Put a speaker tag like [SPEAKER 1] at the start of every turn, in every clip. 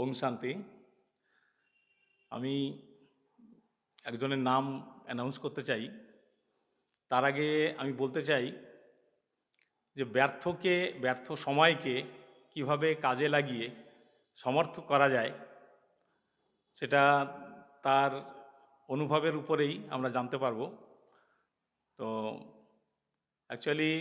[SPEAKER 1] ওম শান্তি। আমি একজনের নাম অ্যানাউন্স করতে চাই। তার আগে আমি বলতে চাই যে ব্যর্থ সময়কে কিভাবে কাজে লাগিয়ে সমর্থ করা যায়, সেটা তার অনুভবের উপরেই আমরা জানতে পারবো। তো অ্যাকচুয়ালি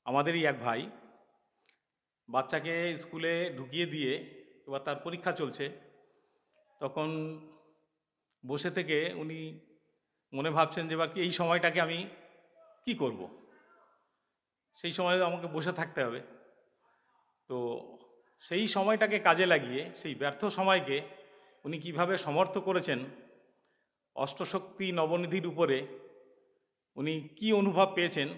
[SPEAKER 1] আমাদেরই এক ভাই বাচ্চাকে স্কুলে ঢুকিয়ে দিয়ে এবার তার পরীক্ষা চলছে, তখন বসে থেকে উনি মনে ভাবছেন যে এবার এই সময়টাকে আমি কি করব, সেই সময় আমাকে বসে থাকতে হবে। তো সেই সময়টাকে কাজে লাগিয়ে সেই ব্যর্থ সময়কে উনি কিভাবে সমর্থ করেছেন, অষ্টশক্তি নবনিধির উপরে উনি কি অনুভব পেয়েছেন,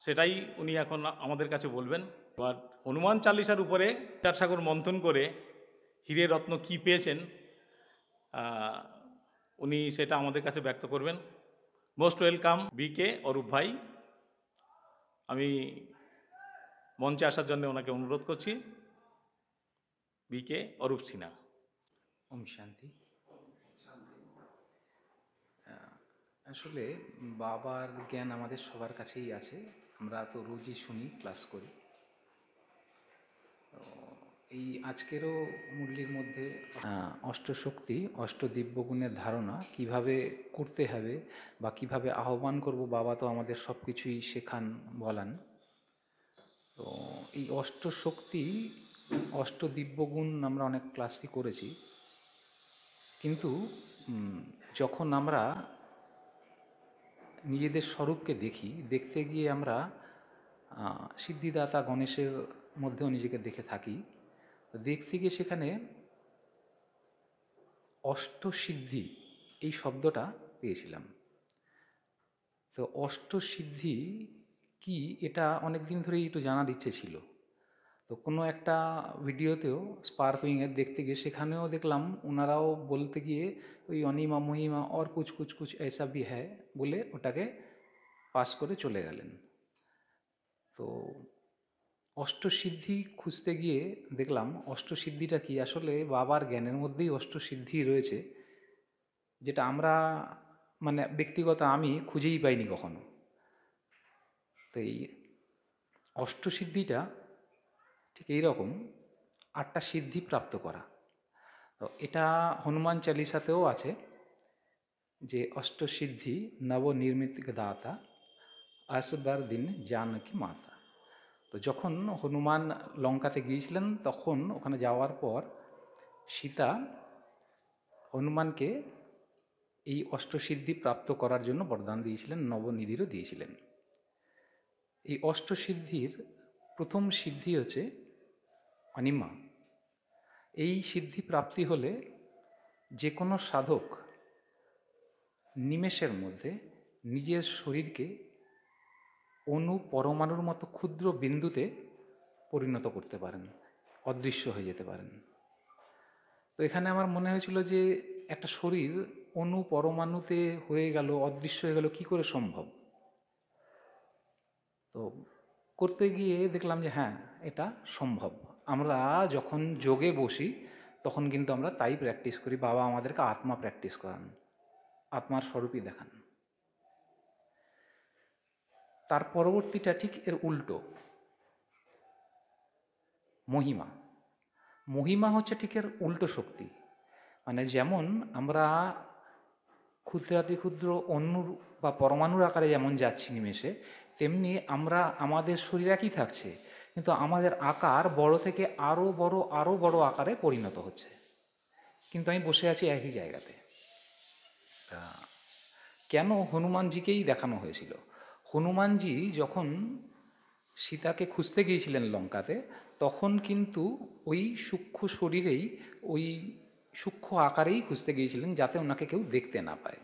[SPEAKER 1] সেটাই উনি এখন আমাদের কাছে বলবেন। এবার হনুমান চালিসার উপরে চার সাগর মন্থন করে হীরে রত্ন কি পেয়েছেন, উনি সেটা আমাদের কাছে ব্যক্ত করবেন। মোস্ট ওয়েলকাম বিকে অরূপ ভাই। আমি মঞ্চে আসার জন্য ওনাকে অনুরোধ করছি। বিকে অরূপ সিনহা।
[SPEAKER 2] ওম শান্তি। আসলে বাবার জ্ঞান আমাদের সবার কাছেই আছে, আমরা তো রোজই শুনি, ক্লাস করি। তো এই আজকেরও মুরলির মধ্যে অষ্টশক্তি অষ্টদিব্যগুণের ধারণা কিভাবে করতে হবে বা কিভাবে আহ্বান করব, বাবা তো আমাদের সব কিছুই শেখান, বলান। তো এই অষ্টশক্তি অষ্টদিব্যগুণ আমরা অনেক ক্লাসই করেছি, কিন্তু যখন আমরা নিজেদের স্বরূপকে দেখি, দেখতে গিয়ে আমরা সিদ্ধিদাতা গণেশের মধ্যেও নিজেকে দেখে থাকি। তো দেখতে গিয়ে সেখানে অষ্টসিদ্ধি এই শব্দটা পেয়েছিলাম। তো অষ্টসিদ্ধি কি, এটা অনেক দিন ধরেই একটু জানার ইচ্ছে ছিল। তো কোনো একটা ভিডিওতেও স্পার্কুইংয়ের দেখতে গিয়ে সেখানেও দেখলাম ওনারাও বলতে গিয়ে ওই অনিমা মহিমা और कुछ कुछ कुछ ऐसा भी है বলে ওটাকে পাস করে চলে গেলেন। তো অষ্টসিদ্ধি খুঁজতে গিয়ে দেখলাম অষ্টসিদ্ধিটা কি, আসলে বাবার জ্ঞানের মধ্যেই অষ্টসিদ্ধি রয়েছে, যেটা আমরা মানে ব্যক্তিগত আমি খুঁজেই পাইনি কখনো। তো এই অষ্টসিদ্ধিটা ঠিক এইরকম 8টা সিদ্ধি প্রাপ্ত করা। তো এটা হনুমান চালিসাতেও আছে যে অষ্টসিদ্ধি নবনির্মিত দাতা আসবার দিন জানকী মাতা। তো যখন হনুমান লঙ্কাতে গিয়েছিলেন, তখন ওখানে যাওয়ার পর সীতা হনুমানকে এই অষ্টসিদ্ধি প্রাপ্ত করার জন্য বরদান দিয়েছিলেন, নবনিধিরও দিয়েছিলেন। এই অষ্টসিদ্ধির প্রথম সিদ্ধি হচ্ছে অনিমা। এই সিদ্ধি প্রাপ্তি হলে যে কোনো সাধক নিমেষের মধ্যে নিজের শরীরকে অণু পরমাণুর মতো ক্ষুদ্র বিন্দুতে পরিণত করতে পারেন, অদৃশ্য হয়ে যেতে পারেন। তো এখানে আমার মনে হয়েছিল যে একটা শরীর অণু পরমাণুতে হয়ে গেল, অদৃশ্য হয়ে গেল, কি করে সম্ভব? তো করতে গিয়ে দেখলাম যে হ্যাঁ, এটা সম্ভব। আমরা যখন যোগে বসি তখন কিন্তু আমরা তাই প্র্যাকটিস করি। বাবা আমাদেরকে আত্মা প্র্যাকটিস করান, আত্মার স্বরূপই দেখান। তার পরবর্তীটা ঠিক এর উল্টো, মহিমা। মহিমা হচ্ছে ঠিক এর উল্টো শক্তি। মানে যেমন আমরা ক্ষুদ্রাতি ক্ষুদ্র অণুর বা পরমাণুর আকারে যেমন যাচ্ছি নিমেষে, তেমনি আমরা আমাদের শরীর একই থাকছে, কিন্তু আমাদের আকার বড় থেকে আরও বড় আকারে পরিণত হচ্ছে, কিন্তু আমি বসে আছি একই জায়গাতে। তা কেন হনুমানজিকেই দেখানো হয়েছিল? হনুমানজি যখন সীতাকে খুঁজতে গিয়েছিলেন লঙ্কাতে, তখন কিন্তু ওই সূক্ষ্ম শরীরেই, ওই সূক্ষ্ম আকারেই খুঁজতে গিয়েছিলেন, যাতে ওনাকে কেউ দেখতে না পায়।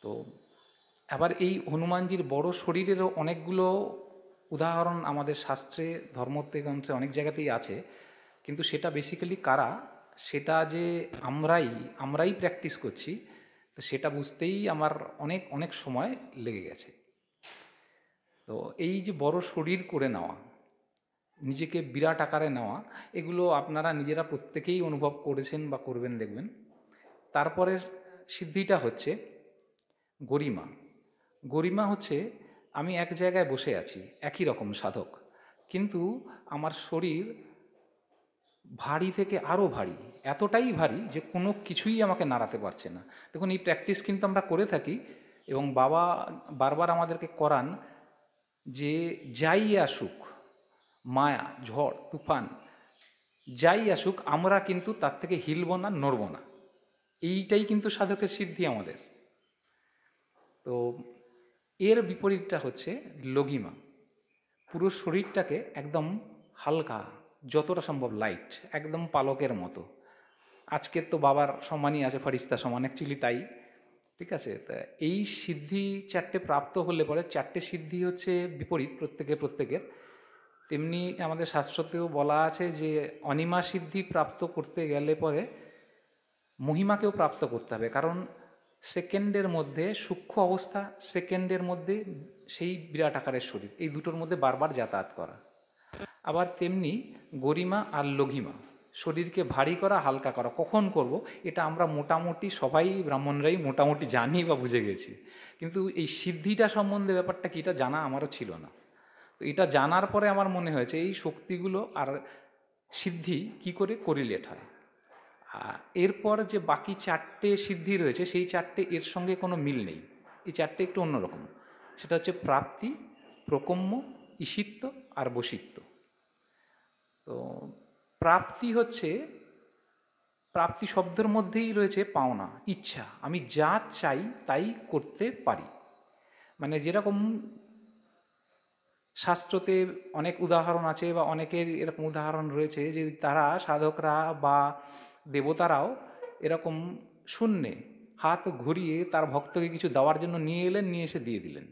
[SPEAKER 2] তো আবার এই হনুমানজির বড় শরীরেরও অনেকগুলো উদাহরণ আমাদের শাস্ত্রে, ধর্মগ্রন্থে অনেক জায়গাতেই আছে, কিন্তু সেটা বেসিক্যালি কারা, সেটা যে আমরাই প্র্যাকটিস করছি, তো সেটা বুঝতেই আমার অনেক অনেক সময় লেগে গেছে। তো এই যে বড় শরীর করে নেওয়া, নিজেকে বিরাট আকারে নেওয়া, এগুলো আপনারা নিজেরা প্রত্যেকেই অনুভব করেছেন বা করবেন দেখবেন। তারপরের সিদ্ধিটা হচ্ছে গরিমা। গরিমা হচ্ছে আমি এক জায়গায় বসে আছি, একই রকম সাধক, কিন্তু আমার শরীর ভারী থেকে আরও ভারী, এতটাই ভারী যে কোনো কিছুই আমাকে নাড়াতে পারছে না। দেখুন, এই প্র্যাকটিস কিন্তু আমরা করে থাকি এবং বাবা বারবার আমাদেরকে করান যে যাই আসুক, মায়া, ঝড়, তুফান যাই আসুক, আমরা কিন্তু তার থেকে হিলব না, নড়ব না। এইটাই কিন্তু সাধকের সিদ্ধি আমাদের। তো এর বিপরীতটা হচ্ছে লঘিমা। পুরো শরীরটাকে একদম হালকা, যতটা সম্ভব লাইট, একদম পালকের মতো। আজকের তো বাবার সমানই আছে, ফরিস্তা সমান, অ্যাকচুয়ালি তাই। ঠিক আছে, তা এই সিদ্ধি চারটে প্রাপ্ত হলে পরে, চারটে সিদ্ধি হচ্ছে বিপরীত প্রত্যেকের। তেমনি আমাদের শাস্ত্রতেও বলা আছে যে অনিমা সিদ্ধি প্রাপ্ত করতে গেলে পরে মহিমাকেও প্রাপ্ত করতে হবে, কারণ সেকেন্ডের মধ্যে সূক্ষ্ম অবস্থা, সেকেন্ডের মধ্যে সেই বিরাট আকারের শরীর, এই দুটোর মধ্যে বারবার যাতায়াত করা। আবার তেমনি গরিমা আর লঘিমা, শরীরকে ভারী করা, হালকা করা কখন করব, এটা আমরা মোটামুটি সবাই ব্রাহ্মণরাই মোটামুটি জানি বা বুঝে গেছি, কিন্তু এই সিদ্ধিটা সম্বন্ধে ব্যাপারটা কি, এটা জানা আমারও ছিল না। তো এটা জানার পরে আমার মনে হয়েছে এই শক্তিগুলো আর সিদ্ধি কি করে কোরিলেট হয়। এরপর যে বাকি চারটে সিদ্ধি রয়েছে, সেই চারটে এর সঙ্গে কোনো মিল নেই, এই চারটে একটু অন্যরকম। সেটা হচ্ছে প্রাপ্তি, প্রকম্য, ঈশিত্ব আর বশিত্ব। তো প্রাপ্তি হচ্ছে, প্রাপ্তি শব্দের মধ্যেই রয়েছে পাওনা, ইচ্ছা, আমি যা চাই তাই করতে পারি। মানে যেরকম শাস্ত্রতে অনেক উদাহরণ আছে বা অনেকের এরকম উদাহরণ রয়েছে যে তারা সাধকরা বা দেবতারাও এরকম শূন্যে হাত ঘুরিয়ে তার ভক্তকে কিছু দেওয়ার জন্য নিয়ে এলেন, নিয়ে এসে দিয়ে দিলেন।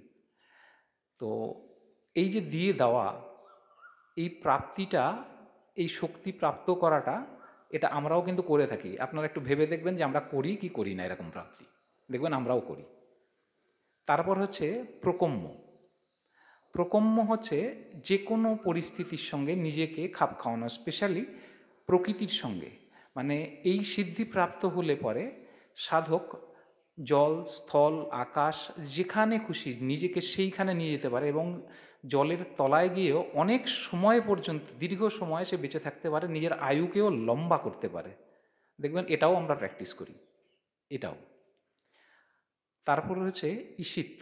[SPEAKER 2] তো এই যে দিয়ে দেওয়া, এই প্রাপ্তিটা, এই শক্তি প্রাপ্ত করাটা, এটা আমরাও কিন্তু করে থাকি। আপনারা একটু ভেবে দেখবেন যে আমরা করি কি করি না এরকম প্রাপ্তি, দেখবেন আমরাও করি। তারপর হচ্ছে প্রকম্য। প্রকম্য হচ্ছে যে কোনো পরিস্থিতির সঙ্গে নিজেকে খাপ খাওয়ানো, স্পেশালি প্রকৃতির সঙ্গে। মানে এই সিদ্ধি প্রাপ্ত হলে পরে সাধক জল, স্থল, আকাশ, যেখানে খুশি নিজেকে সেইখানে নিয়ে যেতে পারে এবং জলের তলায় গিয়েও অনেক সময় পর্যন্ত, দীর্ঘ সময় সে বেঁচে থাকতে পারে, নিজের আয়ুকেও লম্বা করতে পারে। দেখবেন এটাও আমরা প্র্যাকটিস করি, এটাও। তারপর হচ্ছে ঈশিত্ব।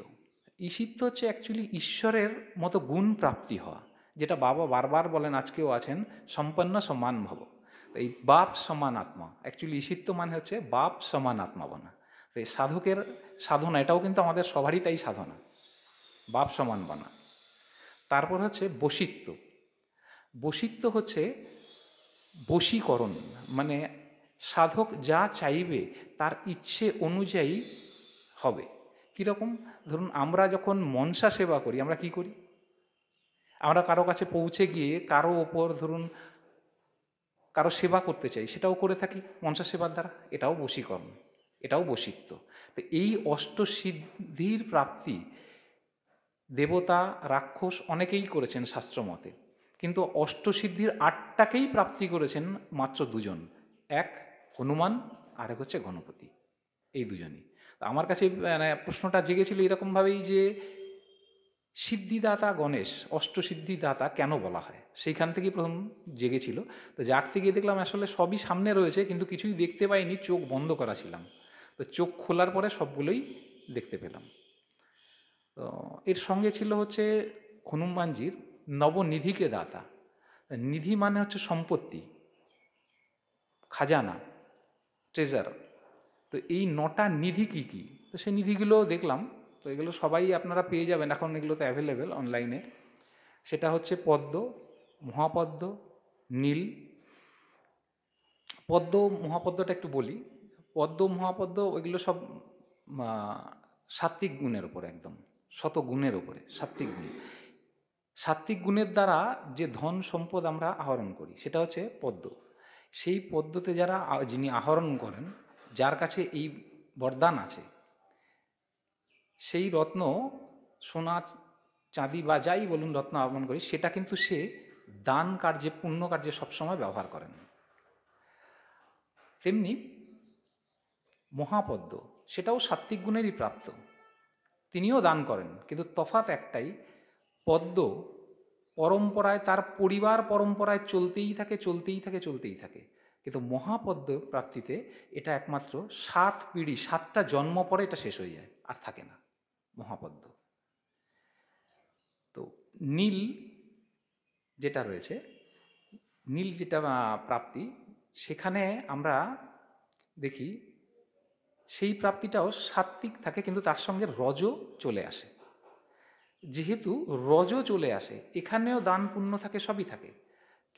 [SPEAKER 2] ঈশিত্ব হচ্ছে অ্যাকচুয়ালি ঈশ্বরের মতো গুণ প্রাপ্তি হওয়া, যেটা বাবা বারবার বলেন, আজকেও আছেন, সম্পন্ন সমান ভব। এই বাপ সমান আত্মা, অ্যাকচুয়ালি ঈশিত্ব মানে হচ্ছে বাপ সমান আত্মা বনা। তো এই সাধকের সাধনা, এটাও কিন্তু আমাদের সবারই তাই সাধনা, বাপ সমান বনা। তারপর হচ্ছে বশিত্ব। বশিত্ব হচ্ছে বশীকরণ, মানে সাধক যা চাইবে তার ইচ্ছে অনুযায়ী হবে। কীরকম, ধরুন আমরা যখন মনসা সেবা করি, আমরা কি করি, আমরা কারো কাছে পৌঁছে গিয়ে কারো ওপর ধরুন কারো সেবা করতে চাই, সেটাও করে থাকি মনসা সেবার দ্বারা, এটাও বশীকরণ, এটাও বশিত্ব। তো এই অষ্টসিদ্ধির প্রাপ্তি দেবতা, রাক্ষস অনেকেই করেছেন শাস্ত্রমতে, কিন্তু অষ্টসিদ্ধির আটটাকেই প্রাপ্তি করেছেন মাত্র দুজন, এক হনুমান, আরেক হচ্ছে গণপতি, এই দুজনই। আমার কাছে মানে প্রশ্নটা জেগেছিল এরকমভাবেই যে সিদ্ধিদাতা গণেশ, অষ্টসিদ্ধিদাতা কেন বলা হয়, সেইখান থেকেই প্রথম জেগেছিল। তো জাগতে গিয়ে দেখলাম আসলে সবই সামনে রয়েছে, কিন্তু কিছুই দেখতে পাইনি, চোখ বন্ধ করা ছিলাম। তো চোখ খোলার পরে সবগুলোই দেখতে পেলাম। তো এর সঙ্গে ছিল হচ্ছে হনুমানজির নবনিধিকে দাতা। নিধি মানে হচ্ছে সম্পত্তি, খাজানা, ট্রেজার। তো এই নটা নিধি কী কী, তো সেই নিধিগুলো দেখলাম। তো এগুলো সবাই আপনারা পেয়ে যাবেন, এখন এগুলো তো অ্যাভেলেবেল অনলাইনে। সেটা হচ্ছে পদ্ম, মহাপদ্ম, নীল। পদ্ম মহাপদ্মটা একটু বলি। পদ্ম মহাপদ্ম ওইগুলো সব সাত্ত্বিক গুণের ওপরে, একদম শতগুণের ওপরে সাত্ত্বিক গুণ। সাত্ত্বিক গুণের দ্বারা যে ধন সম্পদ আমরা আহরণ করি সেটা হচ্ছে পদ্ম। সেই পদ্মতে যিনি আহরণ করেন, যার কাছে এই বরদান আছে, সেই রত্ন, সোনা চাঁদি বা যাই বলুন রত্ন আহরণ করি, সেটা কিন্তু সে দান কার্যে, পুণ্য কার্যে সবসময় ব্যবহার করেন। তেমনি মহাপদ্ম, সেটাও সাত্ত্বিক গুণেরই প্রাপ্ত, তিনিও দান করেন, কিন্তু তফাৎ একটাই, পদ্ম পরম্পরায়, তার পরিবার পরম্পরায় চলতেই থাকে চলতেই থাকে চলতেই থাকে, কিন্তু মহাপদ্ম প্রাপ্তিতে এটা একমাত্র 7 পিঢ়ি, 7টা জন্ম পরে এটা শেষ হয়ে যায়, আর থাকে না মহাপদ্ম। তো নীল যেটা রয়েছে, নীল যেটা প্রাপ্তি, সেখানে আমরা দেখি সেই প্রাপ্তিটাও সাত্ত্বিক থাকে, কিন্তু তার সঙ্গে রজ চলে আসে। যেহেতু রজ চলে আসে, এখানেও দান পুণ্য থাকে, সবই থাকে,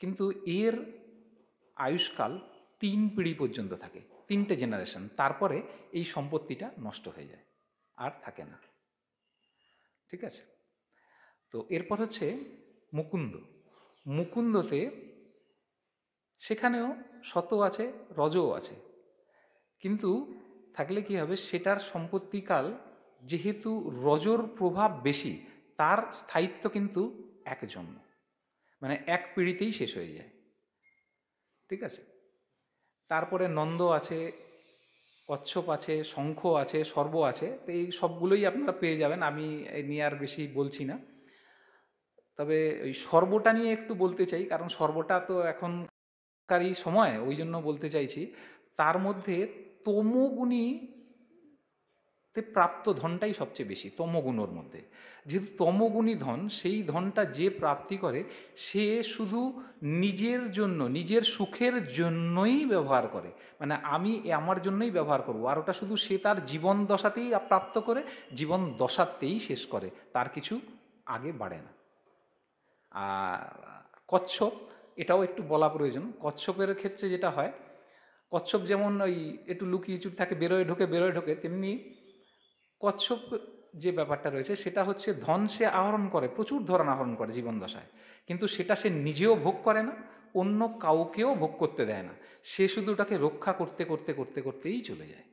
[SPEAKER 2] কিন্তু এর আয়ুষ্কাল 3 পিঢ়ি পর্যন্ত থাকে, 3টে জেনারেশন, তারপরে এই সম্পত্তিটা নষ্ট হয়ে যায়, আর থাকে না। ঠিক আছে? তো এরপর হচ্ছে মুকুন্দ। মুকুন্দতে সেখানেও শত আছে, রজও আছে, কিন্তু থাকলে কি হবে, সেটার সম্পত্তিকাল যেহেতু রজর প্রভাব বেশি, তার স্থায়িত্ব কিন্তু এক জন্ম, মানে 1 পিঢ়িতেই শেষ হয়ে যায়। ঠিক আছে? তারপরে নন্দ আছে, কচ্ছপ আছে, শঙ্খ আছে, সর্ব আছে, তো এই সবগুলোই আপনারা পেয়ে যাবেন, আমি এ নিয়ে আর বেশি বলছি না। তবে ওই সর্বটা নিয়ে একটু বলতে চাই, কারণ সর্বটা তো এখনকারই সময়, ওই জন্য বলতে চাইছি। তার মধ্যে তমোগুণী তে প্রাপ্ত ধনটাই সবচেয়ে বেশি, তমগুণর মধ্যে। যেহেতু তমগুণী ধন, সেই ধনটা যে প্রাপ্তি করে, সে শুধু নিজের জন্য, নিজের সুখের জন্যই ব্যবহার করে, মানে আমি আমার জন্যই ব্যবহার করব, আর ওটা শুধু সে তার জীবন দশাতেই প্রাপ্ত করে, জীবন দশাতেই শেষ করে, তার কিছু আগে বাড়ে না। আর কচ্ছপ, এটাও একটু বলা প্রয়োজন। কচ্ছপের ক্ষেত্রে যেটা হয়, কচ্ছপ যেমন ওই একটু লুকিয়ে চুরি থাকে, বেরোয় ঢোকে বেরোয় ঢোকে, তেমনি কচ্ছপ যে ব্যাপারটা রয়েছে, সেটা হচ্ছে ধন সে আহরণ করে, প্রচুর ধন আহরণ করে জীবন দশায়, কিন্তু সেটা সে নিজেও ভোগ করে না, অন্য কাউকেও ভোগ করতে দেয় না, সে শুধু ওটাকে রক্ষা করতে করতে করতে করতেই চলে যায়।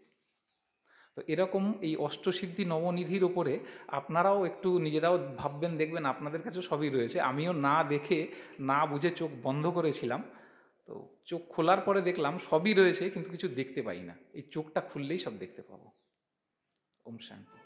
[SPEAKER 2] তো এরকম এই অষ্টসিদ্ধি নবনিধির ওপরে আপনারাও একটু নিজেরাও ভাববেন, দেখবেন আপনাদের কাছে সবই রয়েছে। আমিও না দেখে না বুঝে চোখ বন্ধ করেছিলাম, তো চোখ খোলার পরে দেখলাম সবই রয়েছে, কিন্তু কিছু দেখতে পাই না। এই চোখটা খুললেই সব দেখতে পাবো। ওম শান্তি।